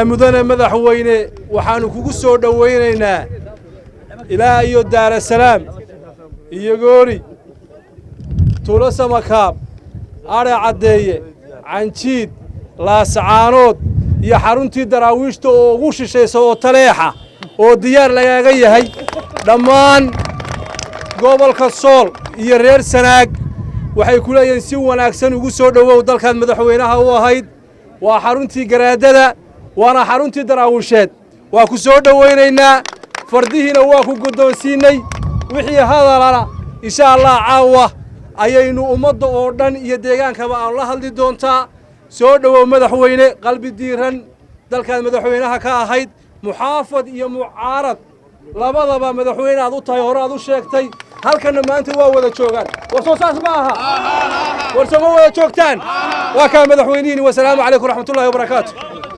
mudane madaxweyne waxaanu kugu soo dhawaynaynaa ilaa iyo daarasalaam iyo goori tuulo samakaab are caddeeye canjiid laasacaanood iyo xaruntii daraawiishta oo ugu shishaysa oo taleexa oo diyaar lagaaga yahay dhammaan gobolka sool iyo reer sanaag waxay ku leeyihiin si wanaagsan ugu soo dhawow dalkaad madaxweynaha u ahayd waa xaruntii garaadada waana xaruntii daraawiisheed waa ku soo dhawaynaynaa fardihiina waa ku guddoonsiinay wixii hadalana insha allah caawa ayaynu ummadda oo dhan iyo deegaankaba aan la hadli doontaa soo dhawow madaxweyne qalbi diiran dalkaad madaxweynaha ka ahayd muxaafad iyo mucaarad labadaba madaxweyne aad u tahay hore aad u sheegtay halkana maanta waa wada joogaan war soo saas ma aha war soo wada joogtaan waa ka madaxweynihiin wasalaamu calaykum waraxmatullaahi wabarakaatuh